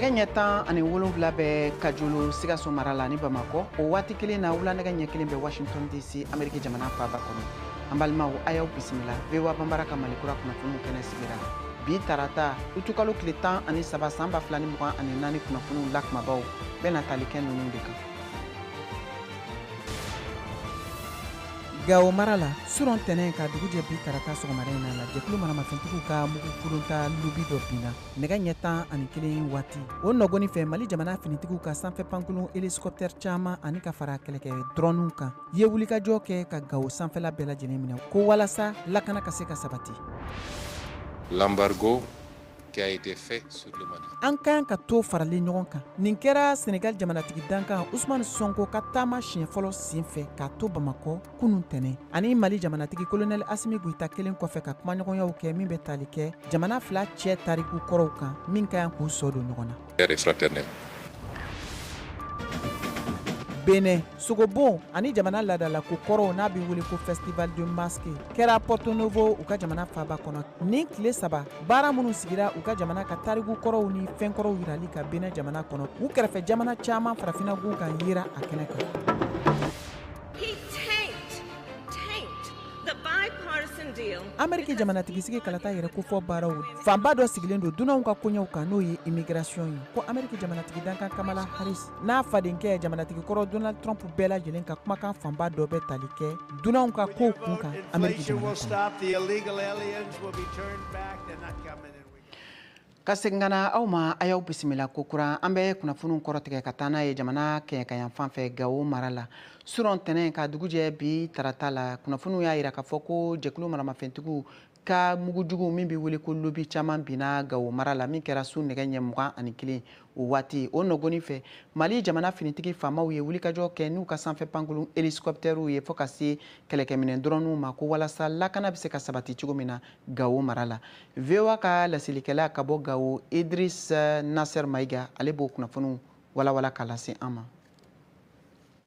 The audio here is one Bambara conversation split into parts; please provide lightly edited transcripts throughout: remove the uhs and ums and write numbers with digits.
nɛgɛ ɲɛ 10 ani 7 bɛ Kajolo Sikaso mara la ni Bamakɔ o waati kelen na wula nɛgɛ ɲɛ 1 bɛ Washington DC Amérique jamana faaba kɔnɔ an balimaw a y'aw bisimila VOA Banbara ka Malikura kunnafoniw kɛnɛ sigira bi tarata utukalo tile 13 san 2024 kunnafoniw la kumabaw bɛ na tali kɛ ninnu de kan. Gawo mara la suron tɛnɛn ka dugujɛ bi tarata sɔgɔmada in na la jɛkulu maramafɛntigiw ka mugu furunta lubi dɔ binna nɛgɛ ɲɛ 11 waati o nɔgɔni fɛ Mali jamana finitigiw ka sanfɛ pankulun hélicoptère caman ani ka fara kɛlɛkɛ drone kan ye wulikajɔ kɛ ka Gawo sanfɛla bɛɛ lajɛlen minɛ ko walasa lakana ka se ka sabati. L'embargo qui a été fait sur le Mali. An kan ka to faralen ɲɔgɔn kan nin kɛra Sénégal jamanatigi dankan Ousmane Sonko ka taama siɲɛ fɔlɔ sen fɛ k'a to Bamakɔ kunun tɛnɛ ani Mali jamanatigi colonel Assimi Goïta kelen kɔfɛ ka kumaɲɔgɔnyaw kɛ min bɛ tali kɛ jamana fila cɛ tariku kɔrɔw kan min ka kan k'u sɔ don ɲɔgɔn na. Benin, Sogobon ani jamana ladala ko kɔrɔw n'a bɛ wele ko Festival de Masque kɛra Porto Novo u ka jamana faaba kɔnɔ nin tile 3 baara minnu sigira u ka jamana ka tariku kɔrɔw ni fɛn kɔrɔw yirali ka Benin jamana kɔnɔ u kɛrɛfɛ jamana caman farafinna b'u kan yira a kɛnɛ kan. Amérique jamanatigi sigi kalata yɛrɛ ko fɔ baaraw fanba dɔ sigilen don dunanw ka koɲɛw kan n'o ye immigration ye ko Amérique jamanatigi dankan Kamala Harris n'a fadenkɛ jamanatigi kɔrɔ Donald Trump bɛɛ lajɛlen ka kumakan fanba dɔ bɛ tali kɛ dunanw ka kow kun kan Amérique jamana ka segin ka na aw ma a y'aw bisimila ko kuran an bɛ kunnafoniw kɔrɔtigɛ ka taa n'a ye jamana kɛɲɛkayan fan fɛ Gawo mara la suron tɛnɛn ka dugujɛ bi tarata la kunnafoniw y'a yira k'a fɔ ko jɛkulu maramafɛntigiw ka mugujugu min bɛ wele ko lobi caman binna Gawo mara la min kɛra su nɛgɛ ɲɛ 21 o waati o nɔgɔni fɛ Mali jamana finitigi faamaw ye wulikajɔ kɛ n'u ka sanfɛ pankulun hélicoptère ye fɔ ka se kɛlɛkɛminɛ drone ma ko walasa lakana bɛ se ka sabati cogo min na Gawo mara la. VOA ka lasilikɛla ka bɔ Gawo Idris Nasser Maïga ale b'o kunnafoniw walawala k'a lase an ma.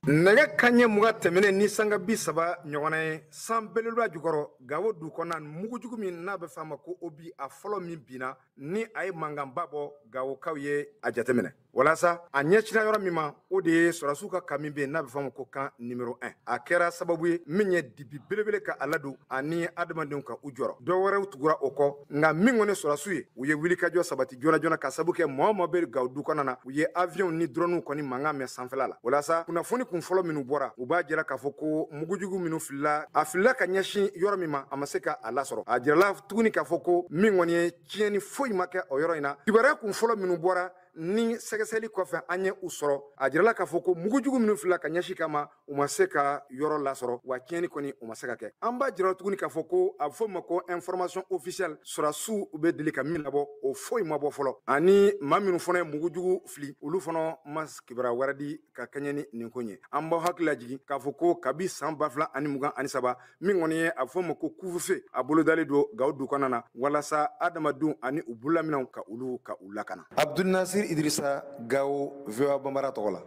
Nɛgɛ kaɲɛ 20 tɛmɛnen ni sanga 30 ɲɔgɔnna ye san belebeleba jukɔrɔ Gawo du kɔnɔna mugujugu min n'a bɛ f'a ma ko obi a fɔlɔ min binna ni a ye mankanba bɔ Gawokaw ye a jateminɛ walasa a ɲɛcina yɔrɔ min ma o de ye sɔrɔdasiw ka kan min bɛ yen n'a bɛ f'a ma ko kan numéro 1 a kɛra sababu ye min ye dibi belebele ka a ladon ani adamadenw ka u jɔrɔ dɔ wɛrɛw tugura o kɔ nka min kɔni sɔrɔdasiw ye u ye wulikajɔ sabati joona joona ka sababu kɛ mɔgɔ o mɔgɔ bɛ Gawo du kɔnɔna na u ye avion ni drone kɔni mankan mɛn sanfɛla la walasa kunnafoni kun fɔlɔ minnu bɔra u b'a jira k'a fɔ ko mugujugu minnu filila a filila ka ɲɛsin yɔrɔ min ma a ma se ka a lasɔrɔ a jirala tuguni k'a fɔ ko min kɔni ye tiɲɛni foyi ma kɛ o yɔrɔ in na kibaruya kun fɔlɔ minnu bɔra ni sɛgɛsɛgɛli kɔfɛ an ye u sɔrɔ a jirala k'a fɔ ko mugujugu minnu filila ka ɲɛsin kama u ma se ka yɔrɔ lasɔrɔ wa tiɲɛni kɔni u ma se ka kɛ an b'a jira tuguni k'a fɔ ko a bɛ fɔ ma ko information officielle sɔrɔdasiw u bɛ deli ka min labɔ o foyi ma bɔ fɔlɔ ani maa minnu fana ye mugujugu fili olu fana ma kibaruya wɛrɛ di ka kɛɲɛ ni nin ko ye an b'aw hakili lajigin k'a fɔ ko kabi san 2023 min kɔni ye a bɛ fɔ ma ko couvre-feu a bolodalen don Gawo du kɔnɔna na walasa adamadenw ani u bololaminɛw ka olu ka u lakana. Abdul Nasir Idrissa Gawo VOA Banbara tɔgɔ la.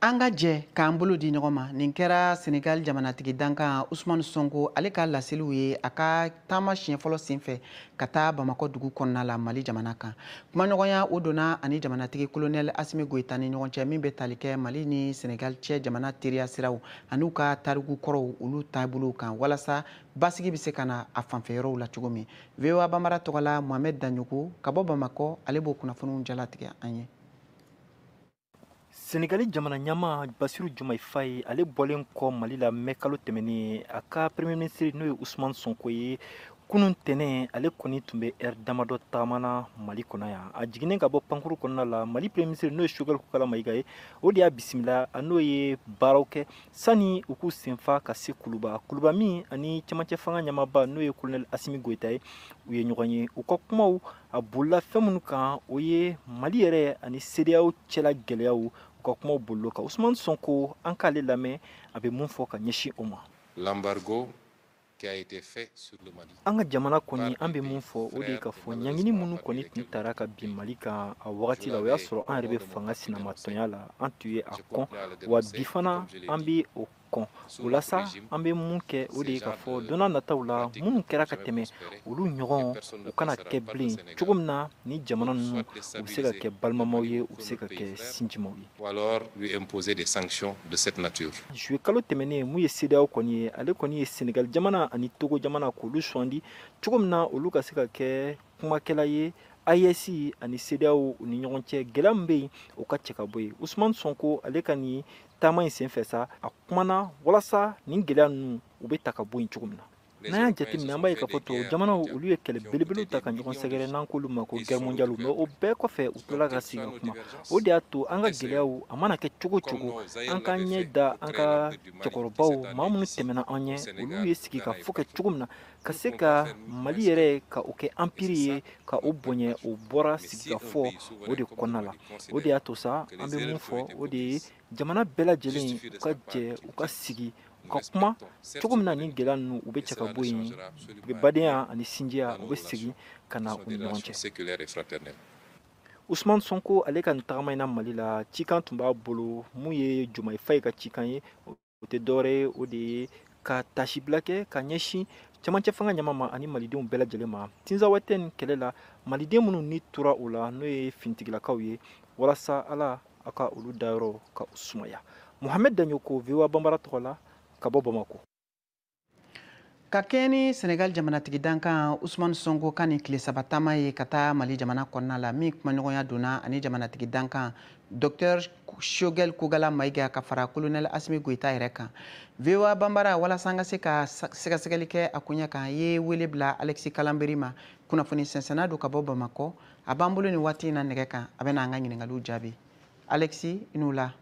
An ka jɛ k'an bolo di ɲɔgɔn ma nin kɛra Sénégal jamanatigi dankan Ousmane Sonko ale ka laseliw ye a ka taama siɲɛ fɔlɔ sen fɛ ka taa Bamakɔ dugu kɔnɔna la Mali jamana kan kumaɲɔgɔnya o donna ani jamanatigi colonel Assimi Goïta ni ɲɔgɔn cɛ min bɛ tali kɛ Mali ni Sénégal cɛ jamana teriya siraw an'u ka tariku kɔrɔw olu taabolow kan walasa basigi bɛ se ka na a fanfɛ yɔrɔw la cogo min VOA Banbara tɔgɔ la Mohamed Danyogo ka bɔ Bamakɔ ale b'o kunnafoniw jalatigɛ an ye. Sénégali jamana ɲama Bassirou Diomaye Faye ale bɔlen kɔ Mali la mɛ kalo tɛmɛnen a ka premier ministre n'o ye Ousmane Sonko ye kunun tɛnɛn ale kɔni tun bɛ heure damadɔ taamana Mali kɔnɔ yan a jiginnen ka bɔ pankuru kɔnɔna la Mali premier ministre n'o ye Choguel Kokala Maïga ye o de y'a bisimila a n'o ye baaraw kɛ sani u k'u senfa ka se Kuluba min ani cɛmancɛ fanga ɲamaba n'o ye colonel Assimi Goïta ye u ye ɲɔgɔn ye u ka kumaw a bolila fɛn minnu kan o ye Mali yɛrɛ ani CEDEAO cɛla gɛlɛyaw ka kumaw bolilo kan Ousmane Sonko an k'ale lamɛn a bɛ mun fɔ ka ɲɛsin o ma. L'embargo qui a été fait sur le Mali. An ka jamana kɔni an bɛ mun fɔ o de ye ka fɔ ɲangini minnu kɔni tun taara ka bin Mali kan a wagati la o y'a sɔrɔ an yɛrɛ bɛ fanga sinamatɔnya la an tun ye a kɔn wa bi fana an bɛ o kɔn Sous o la notre sa régime, an bɛ mun kɛ o de ces ye k'a genres fɔ de don n'a nataw la pratiques minnu ne kɛra pourront ka jamais tɛmɛ prospérer olu et ɲɔgɔn personne ne u kana passera kɛ par le bilen Sénégal cogo min na ni jamana pour ninnu soit u bɛ se ka déstabiliser kɛ le balimamaw Mali ye ou u bɛ pour se notre ka pays kɛ frère, sinjimaw ye ou alors lui imposer des sanctions de cette nature. juye kalo tɛmɛnen mun ye CEDEAO kɔni ye ale kɔni ye Senegal jamana ani Togo jamana k'olu sugandi cogo min na olu ka se ka kɛ kumakɛla ye AES ani CEDEAO u ni ɲɔgɔn cɛ gɛlɛya min bɛ yen o ka cɛ ka bɔ yen Usumani Sonko ale ka nin taama in senfɛ sa a kumana walasa nin gɛlɛya ninnu u bɛ ta ka bɔ yen cogo min na Les n'an y'a Européens se jateminɛ an sont b'a ye fait k'a des fɔ tubabu guerres jamanaw mondiales olu ye kɛlɛ qui ont coûté belebelew ta des ka ɲɔgɔn millions de sɛgɛrɛ vies n'an k'olu ma ko et ils se guerre sont mondiale retrouvés mais o après. bɛɛ kɔfɛ u Donc, tilala ka quelles que sigi soient ka nos kuma divergences, o de y'a to an ka essayons, gɛlɛyaw a mana kɛ cogo comme cogo nos aïeux an ka l'avaient ɲɛ fait da au an très long ka fleuve du Mali qui cɛkɔrɔbaw maa s'étendait minnu d'ici tɛmɛna an au ɲɛ olu Sénégal, ye au sigi ka Ghana et fɔ kɛ partout cogo min na ka pour se qu'on puisse ka faire mali moins yɛrɛ que ka o kɛ et c'est empire ça ye ka o notre bonya préoccupation. o bɔra Mais si un sigikafɔ pays o souverain de comme le kɔnɔna la Mali o de considère y'a to sa que an les bɛ mun erreurs qui ont fɔ été o de ye commises jamana bɛɛ lajɛlen justifient de u ka sa part jɛ qu'il u ka quitte. sigi u Nous ka kuma respectons certes cogo son min na nin souveraineté gɛlɛya ninnu u bɛ et cɛ ka cela ne bɔ yen changera absolument rien badenya ani sinjiya dans u nos bɛ segin relations ka qui na sont u des ni ɲɔgɔn relations cɛ séculaires et fraternelles. Usman Sonko ale ka nin tagama in na Mali la cikan tun b'a bolo mun ye Jomayi Fayi ka cikan ye o tɛ dɔwɛrɛ ye o de ye ka tasibila kɛ ka ɲɛsin cɛmancɛ fanga ɲama ma ani malidenw bɛɛ lajɛlen ma tinzawatɛ tɛ nin kɛlɛ la maliden minnu ni tora o la n'o ye finitigilakaw ye walasa ala a ka olu dayɔrɔ ka sumaya Mohamed Danyoko VOA Bambara tɔgɔ la ka bɔ Bamako. ka kɛɲɛ ni senegal jamanatigi dankan usumani sonko ka nin tile saba taama ye ka taa mali jamana kɔnɔna la min kumaɲɔgɔnya donna ani jamanatigi dankan dr shogel kogala mayiga ka fara kolonɛl asimi goyita yɛrɛ kan voa banbara walasa an ka se ka sɛgɛsɛgɛli kɛ a kuɲɛ kan ye wele bila alexi kalanberi ma kunnafoni sɛnsɛnna don ka bɔ bamakɔ a b'an bolo nin waati in na nɛgɛ kan a bɛna an ka ɲiningaliw jaabi alexi i n'u la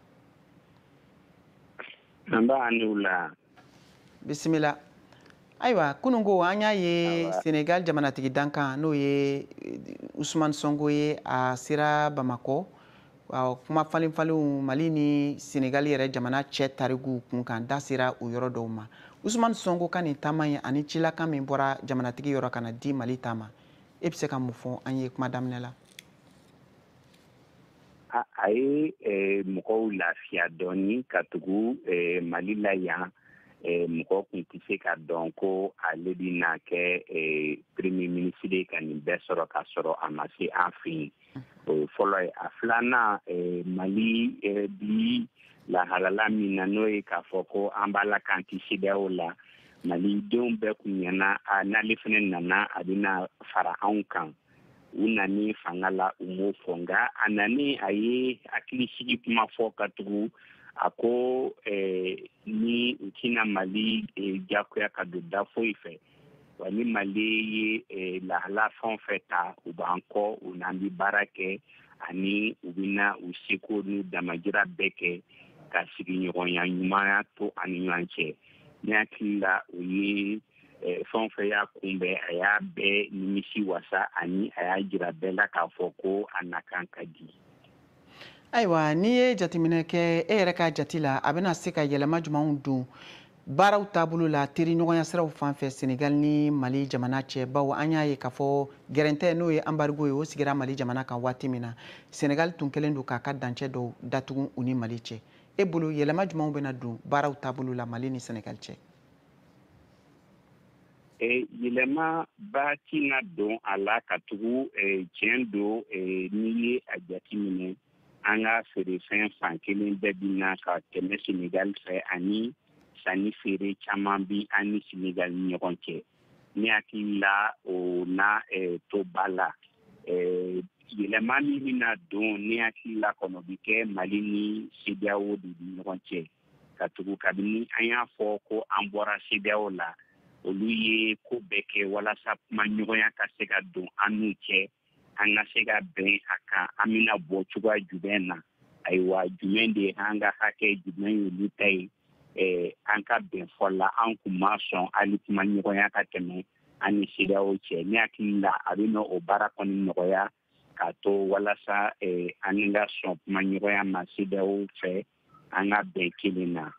an b'a n'u la bisimila ayiwa kununko an y'a ye senegal jamanatigi dankan n'o ye usumani sonko ye a sera bamakɔ kuma falenfalenw mali ni senegal yɛrɛ jamana cɛ tarikuw kun kan da sera o yɔrɔ dɔw ma usumani sonko ka nin taama ye ani cilakan min bɔra jamanatigi yɔrɔ ka na di mali ta ma e bɛ se ka mun fɔ an ye kuma daminɛ la a ye mɔgɔw lafiya dɔɔni ka tugu mali la yan mɔgɔ kun tɛ se ka dɔn ko ale bɛna kɛ premier ministre ka nin bɛɛ sɔrɔ ka sɔrɔ a ma se an fɛ yen o ye fɔlɔ ye a filanan mali bi lahalala min na n'o ye k'a fɔ ko an b'a la k'an tɛ CEDEAO la malidenw bɛɛ kun ɲɛna n'ale fana nana a bɛna fara anw kan u nani fanga la u m'o fɔ nka a nani a ye hakilisigi kuma fɔ ka tugu a ko ni u tɛna mali diyagoya ka don da foyi fɛ wa ni mali ye lahala fɛn o fɛn ta u b'an kɔ u n'an bɛ baara kɛ ani u bɛna u seko n'u damajira bɛɛ kɛ ka sigiɲɔgɔnya ɲumanya to ani ɲɔgɔn cɛ ne hakili la o ye fɛn o fɛn y'a kunbɛn a y'a bɛɛ nimisi wasa ani a y'a jira bɛɛ la k'a fɔ ko a nakan ka di ayiwa n'i ye jateminɛ kɛ e yɛrɛ ka jati la a bɛna se ka yɛlɛma jumanw don baaraw taabolo la teriɲɔgɔnya siraw fan fɛ senegal ni mali jamana cɛ bawo an y'a ye k'a fɔ gɛrɛntɛ n'o ye embargo ye o sigira mali jamana kan waati min na senegal tun kɛlen don k'a ka dancɛ dɔw datugu u ni mali cɛ e bolo yɛlɛma jumanw bɛna don baaraw taabolo la mali ni senegal cɛ yɛlɛma ba tɛna don a la ka tugu tiɲɛ don n'i ye a jateminɛ an ka feerefɛn fan kelen bɛɛ bɛna ka tɛmɛ senegal fɛ ani sanni feere caman bi an ni senegal ni ɲɔgɔn cɛ ne hakili la o na to ba la yɛlɛma min bɛna don ne hakili la kɔnɔ bi kɛ mali ni CEDEAO de ni ɲɔgɔn cɛ ka tugu kabini an y'a fɔ ko an bɔra CEDEAO la olu ye ko bɛɛ kɛ walasa kuma ɲɔgɔnya ka se ka don an n'u cɛ an ka se ka bɛn a kan an bɛna bɔ cogoya jumɛn na ayiwa jumɛn de an ka hakɛ jumɛn y'olu ta ye an ka bɛn fɔ la an kun ma sɔn hali kuma ɲɔgɔnya ka tɛmɛ an ni CEDEAO cɛ ne hakili la a bɛna o baara kɔni nɔgɔya k'a to walasa an ka sɔn kuma ɲɔgɔnya ma CEDEAO fɛ an ka bɛn kelen na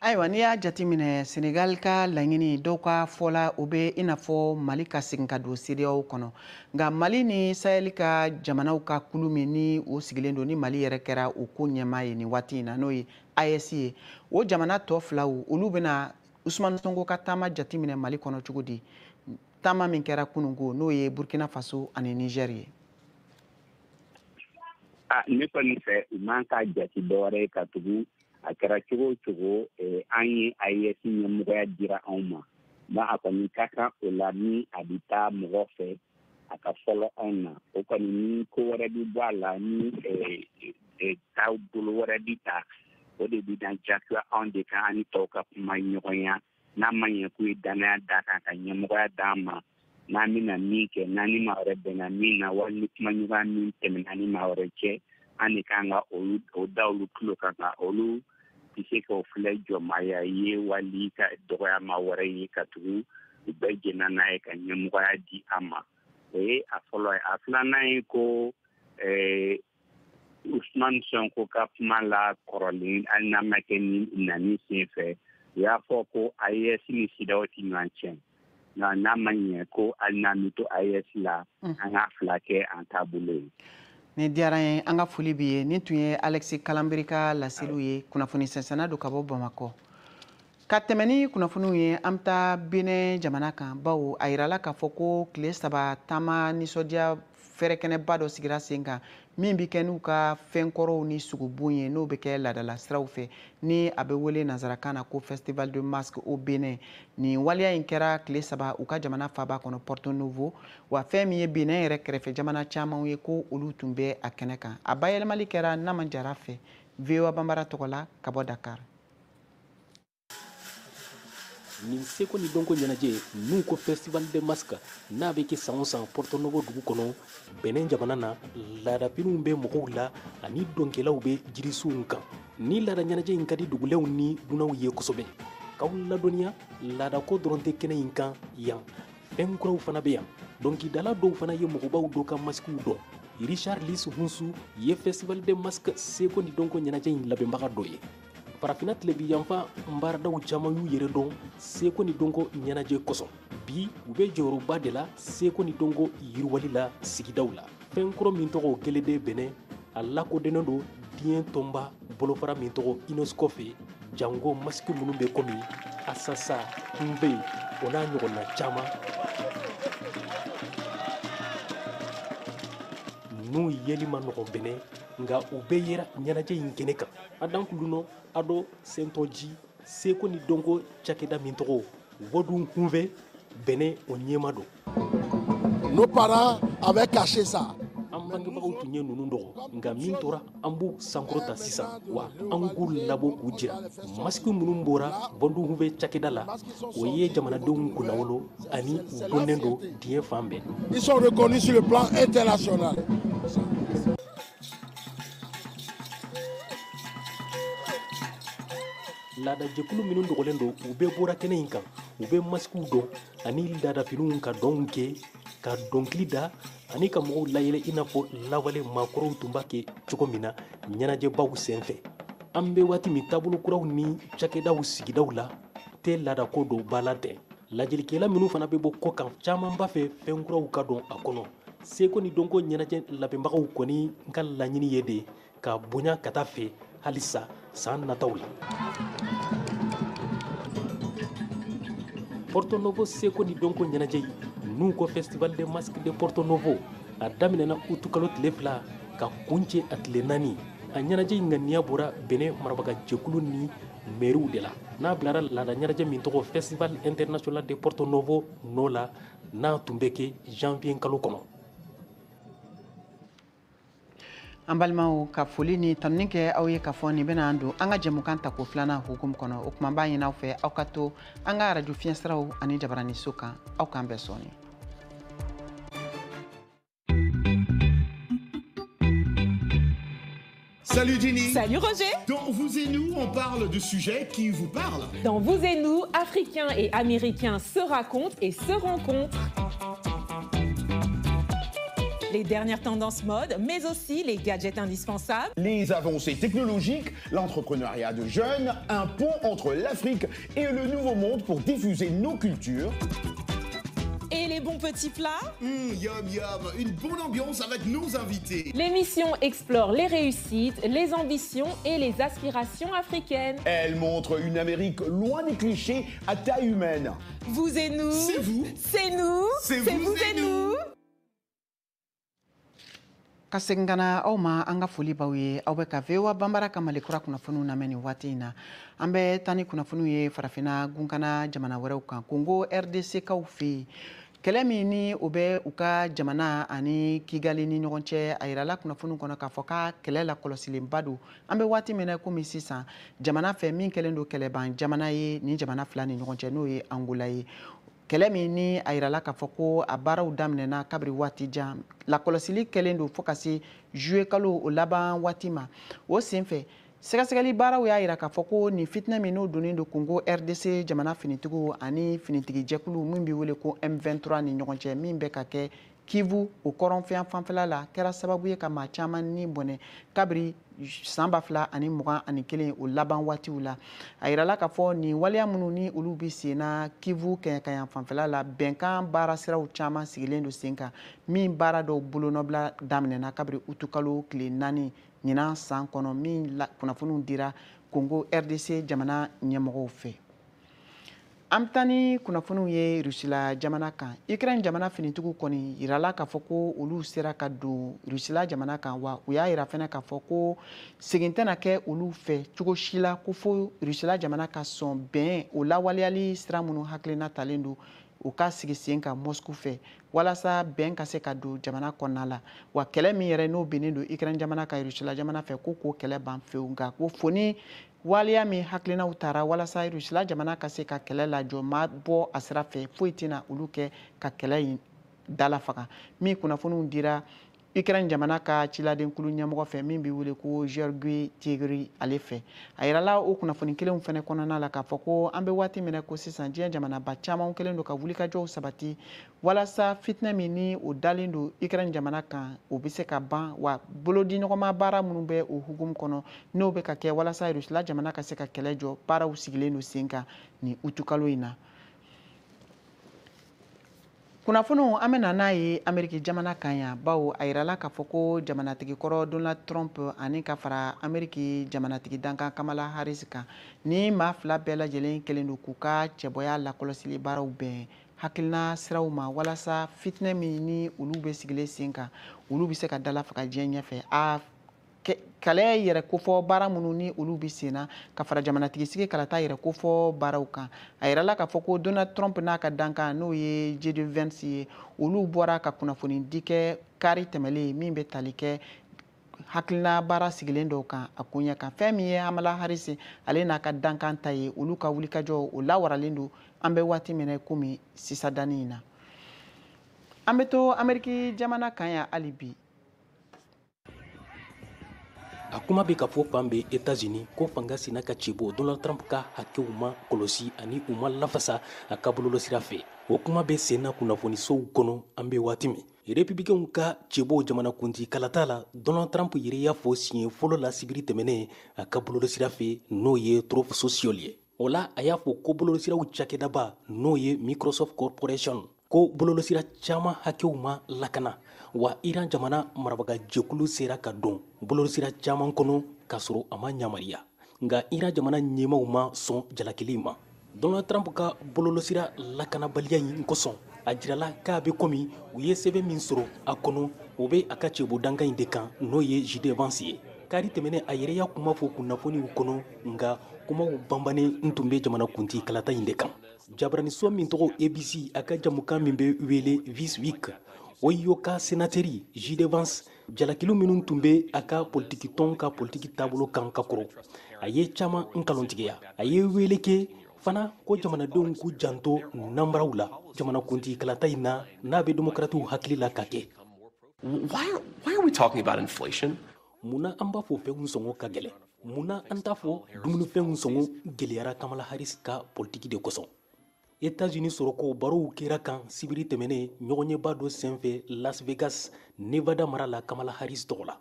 ayiwa n'i y'a jateminɛ Senegal ka laɲini dɔw ka fɔla o bɛ i n'a fɔ Mali ka segin ka don CEDEAO kɔnɔ nka Mali ni Sahel ka jamanaw ka kulu min ni o sigilen don ni Mali yɛrɛ kɛra o ko ɲɛmaa ye nin waati in na n'o ye AES ye o jamana tɔ filaw olu bɛna Usmane Sonko ka taama jateminɛ Mali kɔnɔ cogo di taama min kɛra kununko n'o ye Burkina Faso ani Niger ye. Ne kɔni fɛ u man ka jate dɔwɛrɛ ye ka tugu a kɛra cogo o cogo an ye AES ɲɛmɔgɔya dira anw ma nka a kɔni ka kan o la ni a bɛ taa mɔgɔ fɛ a ka fɔlɔ anw na o kɔni ni ko wɛrɛ bɛ bɔ a la ni taabolo wɛrɛ bɛ ta o de bɛ na jagoya anw de kan ani tɔw ka kuma ɲɔgɔnya n'a ma ɲɛ k'u ye danaya d'a kan ka ɲɛmɔgɔya d'an ma n'an bɛna min kɛ n'an ni maa wɛrɛ bɛnna min na wali ni kuma ɲɔgɔnya min tɛmɛna ni maa wɛrɛ cɛ an de kan ka o da olu tulo kan ka olu tɛ se k'o filɛ jɔnmaaya ye wali ka dɔgɔyama wɛrɛ ye ka tugu u bɛɛ jɛnna n'a ye ka ɲɛmɔgɔya di an ma o ye a fɔlɔ ye a filanan ye ko Usmane Sonko ka kuma la kɔrɔlen hali n'a ma kɛ ni nani sen fɛ u y'a fɔ ko AES ni CEDEAO tɛ ɲɔgɔn cɛ nka n'a ma ɲɛ ko hali n'an bɛ to AES la an ka fila kɛ an taabolo ye. Ni diyara n ye an ka foli b'i ye nin tun ye Alex Kalanbiri ka laseliw ye kunnafoni sɛnsɛnna don ka bɔ Bamakɔ ka tɛmɛ ni kunnafoniw ye an bɛ taa Benin jamana kan bawo a yirala k'a fɔ ko tile 3 taama nisɔndiya fɛrɛkɛnɛba dɔ sigira sen kan min bɛ kɛ n'u ka fɛnkɔrɔw ni sugubon ye n'o bɛ kɛ laadala siraw fɛ ni a bɛ wele nanzarakan na ko Festival de Masque au Benin nin waleya in kɛra tile 3 u ka jamana faaba kɔnɔ Porto Novo wa fɛn min ye Benin yɛrɛ kɛrɛfɛ jamana camanw ye ko olu tun bɛ a kɛnɛ kan a bayɛlɛmali kɛra Nama Jara fɛ VOA Bambara tɔgɔ la ka bɔ Dakar. Nin seko ni dɔnko ɲɛnajɛ n'u ko Festival de Masque n'a bɛ kɛ san o san Porto Novo dugu kɔnɔ Benin jamana na laadafiniw bɛ mɔgɔw la ani dɔnkɛlaw bɛ jirisuw kan ni laada ɲɛnajɛ in ka di dugulenw ni dunanw ye kosɛbɛ k'aw ladɔnniya laadako dɔrɔn tɛ kɛnɛ in kan yan fɛn kuraw fana bɛ yan dɔnkilidala dɔw fana ye mɔgɔbaw dɔw ka masques dɔn Richard Lis Hunsu ye Festival de Masque seko ni dɔnko ɲɛnajɛ in labɛnbaga dɔ ye farafinna tile bi yanfa baaradaw caman y'u yɛrɛ dɔn seko ni dɔnko ɲɛnajɛ kosɔn bi u bɛ jɔyɔrɔba de la seko ni dɔnko yiriwali la sigidaw la fɛn kɔrɔ min tɔgɔ Gelede Benin a lakodɔnnen don diɲɛ tɔnba bolofara min tɔgɔ UNESCO fɛ jango masque minnu bɛ komi Asasa Kunbe o n'a ɲɔgɔnna caman n'u yeli ma nɔgɔn Benin nga u bɛ yera ɲɛnajɛ in kɛnɛ kan a dan kulunɔ ado sentɔji seko ni dɔnko cakɛda min tɔgɔ Vodou Hunve Benin o ɲɛma don. Nos parents avaient caché ça. An bangebagaw tun ye ninnu dɔgɔ nka min tora an b'u sankɔrɔta sisan wa an k'u labɔ k'u jira masque minnu bɔra Vodou Hunve cakɛda la o ye jamanadenw kunnawolo ani u dɔnnen don diɲɛ fan bɛɛ. Ils sont reconnus sur le plan international. Laada jɛkulu minnu dogolen don u bɛɛ bɔra kɛnɛ in kan u bɛ masques dɔn ani laadafiniw ka dɔnw kɛ ka dɔnkili da ani ka mɔgɔw layɛlɛ i n'a fɔ lawale maakɔrɔw tun b'a kɛ cogo min na ɲɛnajɛbaw senfɛ an bɛ waati min taabolo kuraw ni cakɛdaw sigidaw la tɛ laadako dɔw ba la tɛ lajɛlikɛla minnu fana bɛ bɔ kɔ kan caman b'a fɛ fɛn kuraw ka dɔn a kɔnɔ seko ni dɔnko ɲɛnajɛ labɛnbagaw kɔni ka laɲini ye de ka bonya ka taa fɛ halisa san nataw la. Porto Novo seko ni dɔnko ɲɛnajɛ n'u ko Festival de Masque de Porto Novo a daminɛna utu kalo tile 2 ka kuncɛ a tile 4 a ɲɛnajɛ in ŋaniya bɔra Benin marabaga jɛkulu ni mairies de la n'a bilara laada ɲɛnajɛ min tɔgɔ Festival International de Porto Novo n'o la n'a tun bɛ kɛ janvier kalo kɔnɔ. An balimaw ka foli ni tanuni kɛ aw ye ka fɔ nin bɛna an don an ka jɛmukan ta ko filanan hukumu kɔnɔ o kuma b'a ɲini aw fɛ aw ka to an ka radio fiɲɛsiraw ani jabarani so kan aw k'an bɛɛ sɔni. Salut Jenny. Salut Roger. Dans Vous et nous, on parle de sujets qui vous parlent. Dans Vous et nous, Africains et Américains se racontent et se rencontrent. les dernières tendances mode, mais aussi les gadgets indispensables, Les avancées technologiques, l'entrepreneuriat de jeunes, un pont entre l'Afrique et le Nouveau Monde pour diffuser nos cultures. et les bons petits plats. Yum yum, une bonne ambiance avec nos invités. L'émission explore les réussites, les ambitions et les aspirations africaines. Elle montre une Amérique loin des clichés à taille humaine. Vous et nous. C'est vous. C'est nous. C'est vous et nous. ka segin ka na aw ma an ka foli b'aw ye aw bɛ ka VOA banbara ka malikura kunnafoniw lamɛn nin waati in na an bɛ taa ni kunnafoniw ye farafinna gunkana jamana wɛrɛw kan kongo RDC kaw fɛ yen kɛlɛ min ni o bɛ u ka jamana ani Kigali ni ɲɔgɔn cɛ a yirala kunnafoniw kɔnɔ k'a fɔ ka kɛlɛ la kɔlɔsilenba don an bɛ waati min na komi sisan jamana fɛ min kɛlen don kɛlɛban jamana ye ni jamana fila ni ɲɔgɔn cɛ n'o ye Angola ye kɛlɛ min ni a yirala k'a fɔ ko a baaraw daminɛna kabiri waati jan lakɔlɔsili kɛlen don fo ka se juye kalo o laban waati ma o sen fɛ sɛgɛsɛgɛli baaraw y'a yira k'a fɔ ko nin fitinɛ min n'o donnen don Kongo RDC jamana finitigiw ani finitigi jɛkulu min bɛ wele ko M23 ni ɲɔgɔn cɛ min bɛ ka kɛ Kivu o kɔrɔnfɛn fanfɛla la kɛra sababu ye ka maa caman ni bɔnɛ kabiri san 2021 o laban waatiw la a yirala k'a fɔ nin waleya minnu ni olu bi sen na Kivu kɛɲɛkaɲan fanfɛla la bɛnkan baara siraw caman sigilen don sen kan min baara dɔw bolonɔbila daminɛna kabiri utukalo tile 4 ɲinan san kɔnɔ min kunnafoniw dira Kongo RDC jamana ɲɛmɔgɔw fɛ an bɛ taa ni kunnafoniw ye Rusila jamana kan Ukraine jamana finitigiw kɔni yirala k'a fɔ ko olu sera ka don Rusila jamana kan wa u y'a yira fana k'a fɔ ko segin tɛna kɛ olu fɛ cogo si la ko fo Rusila jamana ka sɔn bɛn o lawaleyali sira minnu hakilina talen don u ka sigi sen kan Moscou fɛ walasa bɛn ka se ka don jamana kɔnɔna la wa kɛlɛ min yɛrɛ n'o bennen don Ukraine jamana kan Rusila jamana fɛ ko k'o kɛlɛ ban fewu nka ko foni waleya min hakilinaw tara walasa Rusila jamana ka se ka kɛlɛ lajɔ ma bɔ a sira fɛ foyi tɛna olu kɛ ka kɛlɛ in dalafaga min kunnafoniw dira Ukraine jamana ka ciladenkulu ɲɛmɔgɔ fɛ min bɛ wele ko Georgi Tigri ale fɛ a yirala o kunnafoni kelenw fana kɔnɔna la k'a fɔ ko an bɛ waati min na ko sisan diɲɛ jamanaba caman kɛlen don ka wulikajɔw sabati walasa fitinɛ min ni o dalen don Ukraine jamana kan o bɛ se ka ban wa bolodiɲɔgɔnma baara minnu bɛ o hukumu kɔnɔ n'o bɛ ka kɛ walasa Rusila jamana ka se ka kɛlɛ jɔ baaraw sigilen don sen kan nin utukalo in na kunnafoniw an bɛna n'a ye Ameriki jamana kan yan bawo a yirala k'a fɔ ko jamanatigi kɔrɔ Donald Trump ani ka fara Ameriki jamanatigi dankan Kamala Harris kan ni maa fila bɛɛ lajɛlen kɛlen don k'u ka cɛbɔya lakɔlɔsili baaraw bɛn hakilina siraw ma walasa fitinɛ min ni olu bɛ sigilen sen kan olu bɛ se ka dalafaga diɲɛ ɲɛfɛ a kɛlɛ yɛrɛ kofɔ baara minnu ni olu bɛ sen na ka fara jamanatigi sigi kalata yɛrɛ kofɔ baaraw kan a yirala k'a fɔ ko Donald Trump n'a ka dankan n'o ye J.D. Vance ye olu bɔra ka kunnafoni di kɛ kari tɛmɛlen min bɛ tali kɛ hakilina baara sigilen dɔw kan a ko ɲɛ kan fɛn min ye Kamala Harris ale n'a ka dankan ta ye olu ka wulikajɔ o lawaralen don an bɛ waati min na komi sisadani in na an bɛ to Ameriki jamana kan yan hali bi a kuma bɛ ka fɔ fan bɛ États-Unis ko fanga sina ka ci bɔ Donald Trump ka hakɛw ma kɔlɔsi ani u ma lafasa a ka bɔlɔlɔsira fɛ o kuma bɛ sen na kunnafonisow kɔnɔ an bɛ waati min républicains ka cɛbɔ jamanakuntigi kalata la Donald Trump yɛrɛ y'a fɔ siɲɛ fɔlɔ la sibiri tɛmɛnen a ka bɔlɔlɔsira fɛ n'o ye Truth Social ye o la a y'a fɔ ko bɔlɔlɔsiraw cakɛdaba n'o ye Microsoft Corporation ko bɔlɔlɔsira caman hakɛw ma lakana wa Iran jamana marabaga jɛkulu sera ka don bɔlɔlɔsira caman kɔnɔ k'a sɔrɔ a ma yamariya nka Iran jamana ɲɛmaaw ma sɔn jalakili ma Donald Trump ka bɔlɔlɔsira lakanabaliya in kosɔn a jirala k'a bɛ komi u ye sɛbɛn min sɔrɔ a kɔnɔ o bɛ a ka cɛbɔ dankan in de kan n'o ye J.D. Vance ye kari tɛmɛnen a yɛrɛ y'a kuma fɔ kunnafoniw kɔnɔ nka kumaw banbannen tun bɛ jamanakuntigi kalata in de kan jabaraniso min tɔgɔ ABC a ka jamukan min bɛ wele This Week o y'o ka sénateri J.D. Vance jalakiliw minnu tun bɛ a ka politiki tɔn ka politiki taabolo kan ka kɔrɔ a ye caman nkalontigiya a ye wele kɛ fana ko jamanadenw k'u janto nanbaraw la jamanakuntigi kalata in na n'a bɛ démocratiw hakili la ka kɛ Why are we talking about inflation? Munna an b'a fɔ fɛnw sɔngɔ ka gɛlɛn munna an t'a fɔ dumunifɛnw sɔngɔ gɛlɛyara Kamala Harris ka politiki de kosɔn États-Unis sɔrɔ ko barow kɛra kan sibiri tɛmɛnen ɲɔgɔn ɲɛba dɔ senfɛ Las Vegas, Nevada mara la Kamala Harris tɔgɔ la.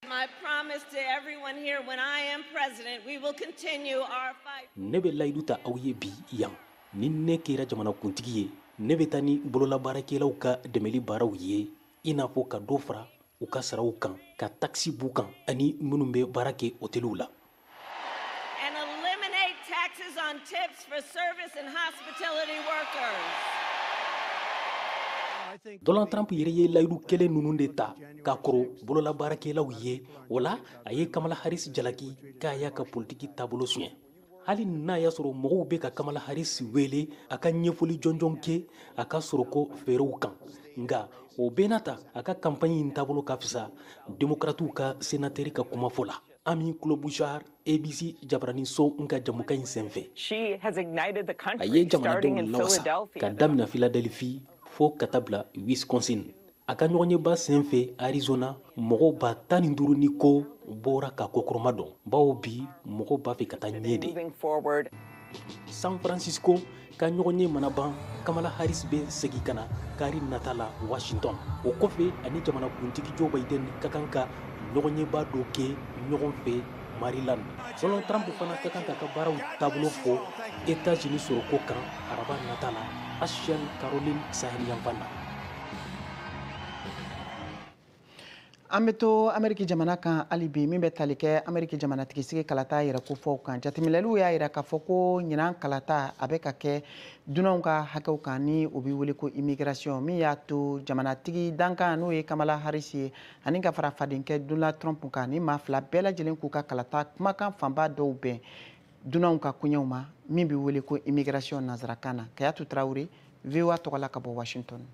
My promise to everyone here when I am president, we will continue our fight. Ne bɛ layidu ta aw ye bi yan. Ni ne kɛra jamanakuntigi ye, ne bɛ taa ni bololabaarakɛlaw ka dɛmɛli baaraw ye, i n'a fɔ ka dɔ fara u ka saraw kan, ka taxi b'u kan, ani minnu bɛ baara kɛ hôteliw la. And eliminate taxes on tips for service and hospitality workers. Donald Trump yɛrɛ ye layidu kelen ninnu de ta k'a kɔrɔ bololabaarakɛlaw ye, o la a ye Kamala Harris jalaki k'a y'a ka politiki taabolo suɲɛ. Hali n'a y'a sɔrɔ mɔgɔw bɛ ka Kamala Harris wele a ka ɲɛfɔli jɔnjɔn kɛ a ka sɔrɔ ko fɛɛrɛw kan, nka o bɛɛ n'a ta a ka campagne in taabolo ka fisa démocrates ka sénateur ka kumafɔ la. Ami Klobuchar, ABC Jabarani So nka jamukan in senfɛ. She has ignited the A country, ye starting jamanadenw in lawasa Philadelphia. ka damina Philadelphia fo ka taa bila Wisconsin. A ka ɲɔgɔnɲɛba senfɛ Arizona, mɔgɔw ba 15 ni ko bɔra ka kokɔrɔma dɔn. Bawo bi mɔgɔw b'a fɛ ka taa ɲɛ de. Moving forward. San Francisco ka ɲɔgɔnɲɛ mana ban, Kamala Harris bɛ segin ka na kari nata la Washington. O kɔfɛ ani jamanakuntigi Joe Biden ka kan ka ɲɔgɔnɲɛba dɔ kɛ ɲɔgɔn fɛ Maryland. Donald Trump fana ka kan k'a ka baaraw taabolo fɔ États-Unis sɔrɔko kan araba nata la Asian Caroline Sahel yanfan na. An bɛ to Ameriki jamana kan hali bi min bɛ tali kɛ Ameriki jamanatigisi kalata yɛrɛ ko fɔw kan. Jateminɛliw y'a jira k'a fɔ ko ɲinan kalata a bɛ ka kɛ dunanw ka hakɛw kan ni o bɛ wele ko immigration min y'a to jamanatigi dankan n'o ye Kamala Harris ye ani ka fara fadenkɛ Donald Trump kan ni maa fila bɛɛ lajɛlen k'u ka kalata kumakan fanba dɔw bɛn dunanw ka koɲɛw ma min bɛ wele ko immigration nanzarakan na. Kayatu Tarawele, VOA tɔgɔ la ka bɔ Washington.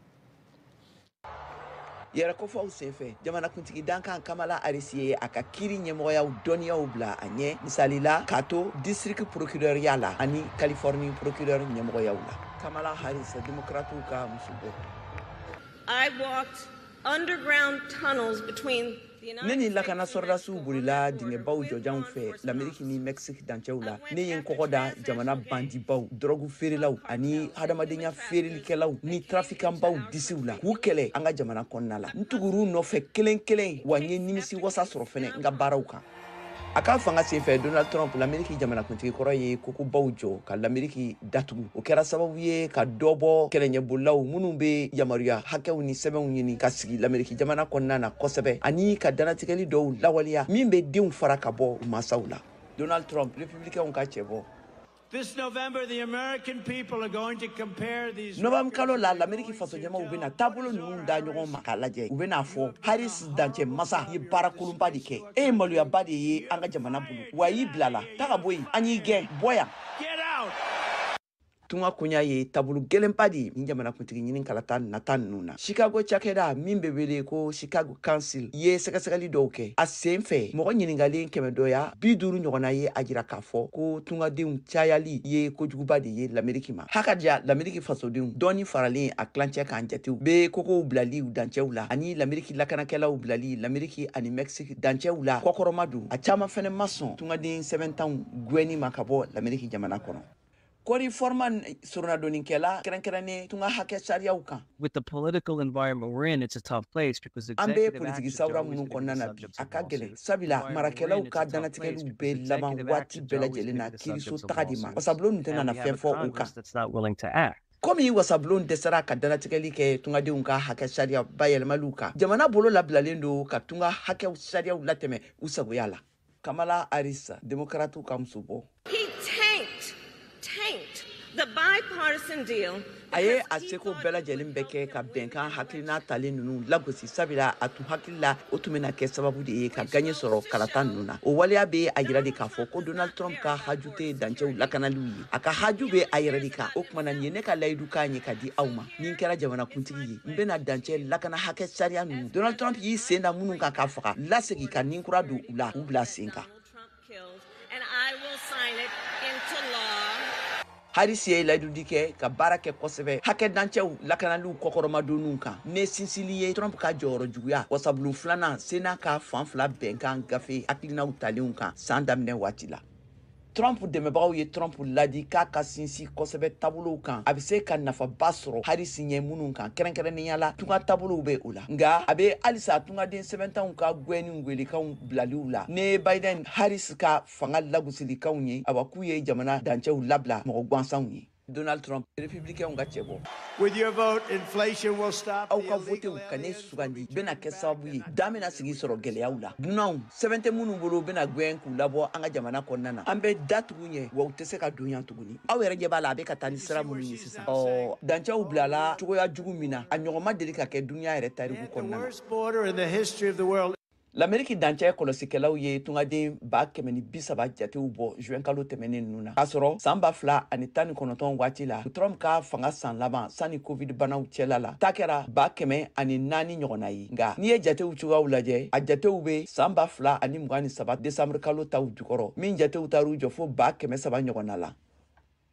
Yɛrɛ kofɔw senfɛ jamanakuntigi dankan Kamala Harris ye a ka kiiri ɲɛmɔgɔyaw dɔnniyaw bila a ɲɛ, misali la k'a to district procureur la ani Californie procureur ɲɛmɔgɔyaw la. Kamala Harris démocrates ka muso bɔ. I walked underground tunnels between Ne ni lakana sɔrɔdasiw bolila dingɛbaw jɔjanw fɛ l'Amérique ni Mexique dancɛw la. Ne ye n kɔkɔ da jamana bandibaw, drogue feerelaw ani hadamadenya feerilikɛlaw ni trafikanbaw disiw la k'u kɛlɛ an ka jamana kɔnɔna la. N tugur'u nɔfɛ kelen kelen wa n ye nimisi wasa sɔrɔ fɛnɛ n ka baaraw kan. A ka fanga senfɛ Donald Trump l'Amérique jamanakuntigi kɔrɔ ye kokobaw jɔ ka l'Amérique datugu. O kɛra sababu ye ka dɔ bɔ kɛlɛɲɛbolilaw minnu bɛ yamaruya hakɛw ni sɛbɛnw ɲini ka sigi l'Amérique jamana kɔnɔna na kosɛbɛ ani ka danatigɛli dɔw lawaleya min bɛ denw fara ka bɔ masaw la. Donald Trump républicains ka cɛ bɔ. This November, the American people are going to compare these. Novembre kalo la l'Amérique faso ɲɛmaw bɛna taabolo ninnu da ɲɔgɔn ma k'a lajɛ. U bɛna fɔ Harris dancɛ masa ye baara kolonba de kɛ. E ye maloyaba de ye an ka jamana bolo. Wa y'i bila la. Taa ka bɔ yen. An y'i gɛn. Bɔ yan. Get out! Tunga kunya ye tabulu gelenpa di ni jamanakuntigi ɲini kalata nata ninnu na. Chicago cakɛda min bɛ wele ko Chicago Council ye sɛgɛsɛgɛli dɔw kɛ. A sen fɛ mɔgɔ ɲiningalen 100 50 ɲɔgɔnna ye a jira k'a fɔ ko tungadenw cayali ye kojuguba de ye l'Amérique ma. Hakaja l'Amérique fasodenw dɔɔni faralen a tilancɛ kan jatew bɛ kokow bilali u dancɛw la ani l'Amérique lakanakɛlaw bilali l'Amérique ani Mexique dancɛw la kɔkɔrɔma don. A caman fɛnɛ ma sɔn tungaden sɛbɛntanw gɛnni ma ka bɔ l'Amérique jamana kɔnɔ. Kori forman surnadonikela kɛrɛnkɛrɛnnen tunga hakɛ sariyaw kan. With the political environment we're in, it's a tough place because An bɛ executive politiki actions are sawura always minnu going to kɔnɔna be na the bi subject a of ka lawsuits. gɛlɛn sabula marakɛlaw ka danatigɛliw bɛ laban waati bɛɛ lajɛlen na kiiriso taga di ma wasabulon tɛna na fɛn fɔ o kan. That's not willing to act. Komi wasabulon dɛsɛra ka danatigɛli kɛ tungadenw ka hakɛ sariya bayɛlɛmaliw kan jamana bolo labilalen don ka tunga hakɛw sariyaw latɛmɛ u sagoya la. Kamala Harris démocrates ka muso bɔ. He tanked the bipartisan deal. A ye a seko bɛɛ lajɛlen bɛ kɛ ka bɛnkan hakilina talen ninnu lagosi sabula a tun hakili la o tun bɛna kɛ sababu de ye ka gaɲɛ sɔrɔ kalata ninnu na. O waleya bɛ a yira de k'a fɔ ko Donald Trump ka haju tɛ dancɛw lakanaliw ye. A ka haju bɛ a yɛrɛ de kan. O kumana nin ye ne ka layidu kan ye ka di aw ma. Ni n kɛra jamanakuntigi ye n bɛna dancɛ lakana hakɛ sariya ninnu. Donald Trump y'i sen da minnu kan k'a faga lasegi ka ninkura don u la k'u bila sen kan. And I will sign it into law. Harris ye layidu kɛ ka baara kɛ kosɛbɛ hakɛ dancɛw lakanaliw kɔkɔrɔmadonninw kan ne sinsili ye Trump ka jɔyɔrɔ juguya wasabulon filanan Sénat ka fan fila bɛnkan gafe hakilinaw talenw kan san daminɛ waati la. Trump dɛmɛbagaw ye Trump ladi k'a ka sinsin kosɛbɛ taabolow kan a bɛ se ka nafaba sɔrɔ Harris ɲɛ minnu kan kɛrɛnkɛrɛnnenya la tunga taabolow bɛ o la nka a bɛ halisa tungaden sɛbɛntanw ka gwɛni welekanw bilaliw la ne Biden Harris ka fanga lagosilikanw ye a k'u ye jamana dancɛw labila mɔgɔ gansanw ye Donald Trump républicain ka cɛ bɔ With your vote, inflation will stop. aw ka votew ka ne sugandi bɛna kɛ sababu ye da bɛna sigi sɔrɔ gɛlɛyaw la dunanw sɛbɛn tɛ minnu bolo bɛna gwɛn k'u labɔ an ka jamana kɔnɔna na an bɛ datugu ɲɛ wa u tɛ se ka don yan tuguni aw yɛrɛ ɲɛ b'a la a bɛ ka taa ni sira minnu ye sisan dancɛw bilala cogoya jugu min na a ɲɔgɔn ma deli ka kɛ dunuya yɛrɛ tariku kɔnɔna na Worst border in the history of the world. l'Amérique dancɛ kɔlɔsikɛlaw ye tungaden 130 jatew bɔ juin kalo tɛmɛnen ninnu na k'a sɔrɔ san 2019 waati la Trump ka fanga san laban sani covid banaw cɛla la ta kɛra 104 ɲɔgɔnna ye nka n'i ye jatew cogoyaw lajɛ a jatew be san 2023 décembre kalo taw jukɔrɔ min jatew taru jɔ fo 103 ɲɔgɔnna la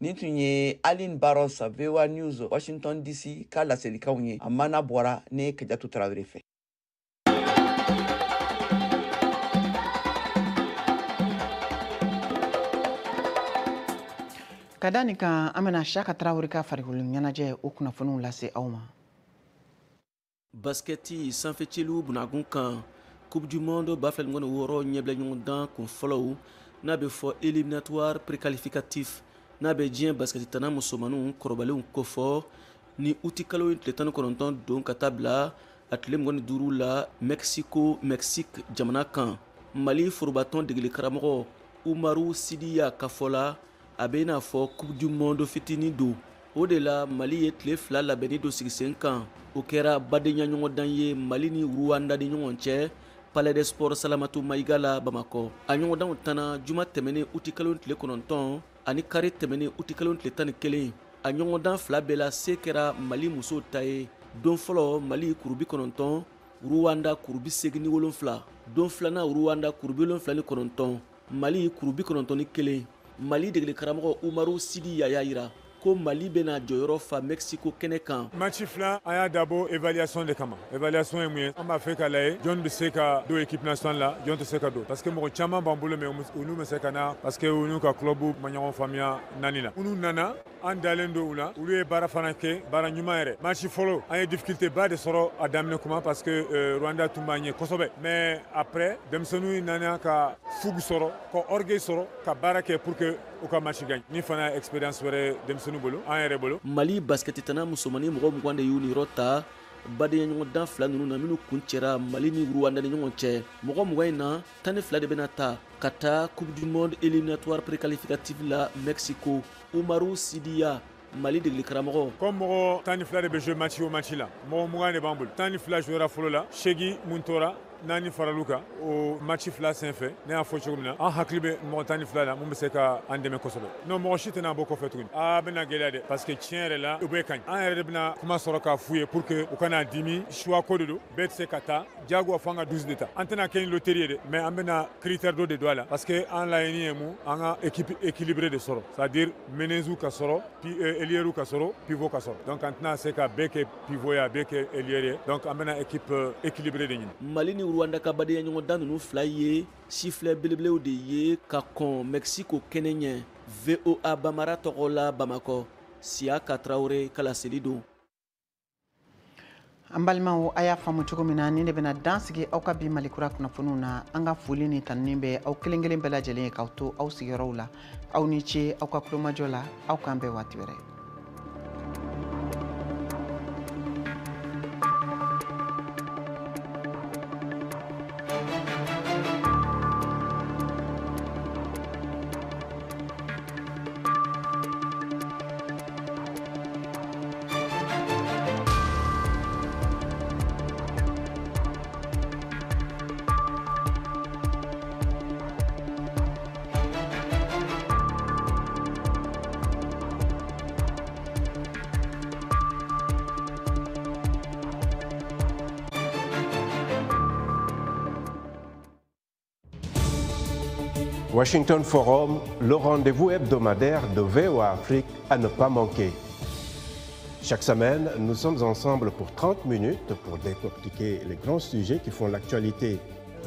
nin tun ye Aline Barros VOA News Washington DC ka laselikanw ye a mana bɔra ne Kajatu Tarawele fɛ ka da nin kan an bɛna Siyaka Tarawele ka farikolo ɲɛnajɛ o kunnafoniw lase aw ma. Basketi sanfɛcilu bunagun kan Coupe du Monde bafɛl ngɔni wɔɔrɔ ɲɛbila ɲɔgɔn dan kun fɔlɔw n'a bɛ fɔ éliminatoire préqualificatif n'a bɛ diɲɛ basketi tana musomaninw kɔrɔbalenw kofɔ ni uti kalo tile 19 don ka taa bila a tile 25 la Mexique jamana kan Mali forobatɔn degeli karamɔgɔ Umaru Sidiya ka fɔ la a bɛ n'a fɔ Coupe du Monde fitinin don o de la Mali ye tile 2 labɛnni do sigi sen kan o kɛra badenya ɲɔgɔndan ye Mali ni Rwanda ni ɲɔgɔn cɛ Palais des Sports Salamatu Maïga la Bamako a ɲɔgɔndanw tana juma tɛmɛnen uti kalo tile 9 ani kari tɛmɛnen uti kalo tile 11 a ɲɔgɔndan 2 bɛɛ la se kɛra Mali musow ta ye don fɔlɔ Mali kurubi 9 Rwanda kurubi 87 don filanan Rwanda kurubi 79 Mali kurubi 91 Mali degeli karamɔgɔ Umaru Sidi y'a yira ko Mali bɛna jɔyɔrɔ fa Mexico kɛnɛ kan. Match fila an y'a dabɔ évaluation de kama. Évaluation ye mun ye? An b'a fɛ k'a lajɛ jɔn bɛ se ka don équipe nationale la, jɔn tɛ se ka don. Parce que mɔgɔ caman b'an bolo mais olu bɛ se ka na parce que u n'u ka club ma ɲɔgɔn faamuya naani la. Olu nana an dalen don u la, olu ye baara fana kɛ, baara ɲuman yɛrɛ. Match fɔlɔ an ye difficulté ba de sɔrɔ a daminɛ kuma parce que Rwanda tun b'a ɲɛ kosɛbɛ. Mais après denmisɛnninw nana ka fugu sɔrɔ, ka orgueil sɔrɔ, ka baara kɛ pour que u ka match gagne. Ni fana expérience wɛrɛ denmisɛnninw bolo, an yɛrɛ bolo. Mali basket tana musomani mɔgɔ 20 de y'u niyɔrɔ ta badenya ɲɔgɔn dan 2 ninnu na minnu kun cɛra Mali ni Rwanda ni ɲɔgɔn cɛ mɔgɔ 20 in na 12 de bɛna ta ka taa Coupe du Monde éliminatoire préqualificatif la Mexico. Umaru Sidiya Mali degeli karamɔgɔ comme mɔgɔ 12 de bɛ jouer match o match la mɔgɔ 20 de b'an bolo 12 jouera fɔlɔ la 8 mun tora naani faral'u kan o match fila senfɛ ne y'a fɔ cogo min na an hakili bɛ mɔgɔ 12 la mun bɛ se ka an dɛmɛ kosɛbɛ non mɔgɔ si tɛna bɔ kɔfɛ tuguni a bɛna gɛlɛya dɛ parce que tiɲɛ yɛrɛ la u bɛ kaɲi an yɛrɛ de bɛna kuma sɔrɔ k'a f'u ye pour que u kana dimi choix ko de don bɛɛ tɛ se ka taa diyagoya fo an ka 12 de ta an tɛna kɛ ni loterie ye dɛ mais an bɛna critère dɔ de don a la parce que an laɲini ye mun an ka équipe équilibrée de sɔrɔ c'est à dire menez'u ka sɔrɔ ailieriw ka sɔrɔ pivot ka sɔrɔ donc an tɛna se ka bɛɛ kɛ pivot ye a bɛɛ kɛ ailier ye donc an bɛna équipe équilibrée de ɲini Mali ni Rwanda ka badenya ɲɔgɔn dan ninnu 2 ye sifilɛ belebelew de ye ka kɔn Mexico kɛnɛ ɲɛ VOA Bamara tɔgɔ la Bamako Siyaka Tarawele ka laseli don. An balimaw a y'a faamu cogo min na ni de bɛna dan sigi aw ka bi Malikura kunnafoniw na an ka foli ni tanuni bɛ aw kelen kelen bɛɛ lajɛlen ye k'aw to aw sigiyɔrɔw la aw ni ce aw ka kulomajɔ la aw k'an bɛɛ waati wɛrɛ. Washington Forum, le rendez-vous hebdomadaire de VOA Afrique à ne pas manquer. Chaque semaine, nous sommes ensemble pour 30 minutes pour décortiquer les grands sujets qui font l'actualité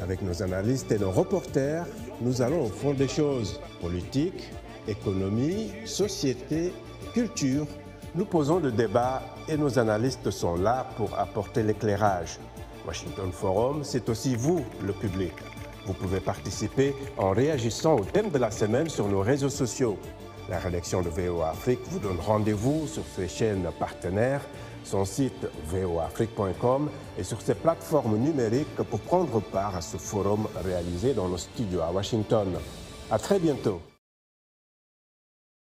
Avec nos analystes et nos reporters, nous allons au fond des choses. Politique, économie, société, culture. Nous posons le débat et nos analystes sont là pour apporter l'éclairage. Washington Forum, c'est aussi vous, le public. Vous pouvez participer en réagissant au thème de la semaine sur nos réseaux sociaux. La rédaction de VOA Afrique vous donne rendez-vous sur ses chaînes partenaires, son site voafrique.com et sur ses plateformes numériques pour prendre part à ce forum réalisé dans nos studios à Washington. À très bientôt.